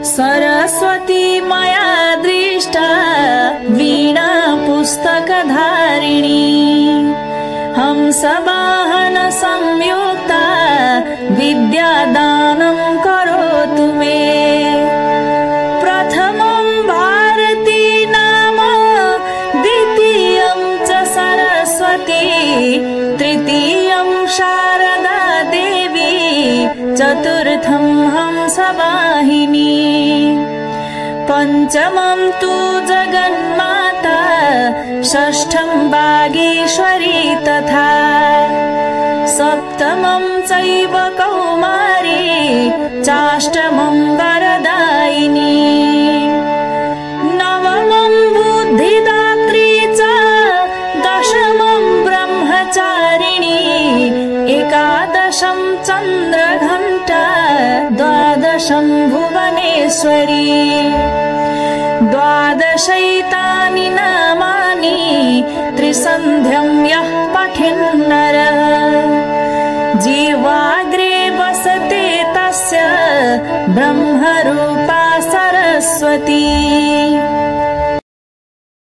सरस्वती मया दृष्टा वीणा पुस्तकधारिणी हंसवाहन संयुक्ता विद्यादानं करोतु मे प्रथमं भारती नाम द्वितीयं च सरस्वती तृतीयं शारदा देवी चतुर्थं हंसवाहिनी पंचमं तु जगन्माता षष्ठं बागेश्वरी तथा सप्तमं चैव कौमारी चाष्टमं वरदायिनी नवमं बुद्धिदात्री च दशमं ब्रह्मचारिणी एकादशं चन्द्रघण्टा द्वादशं भुवनेश्वरी द्वादशैतानि नामानि त्रिसन्ध्यं यः पठेन्नरः जीवाग्रे वसते तस्य ब्रह्मरूपा सरस्वती।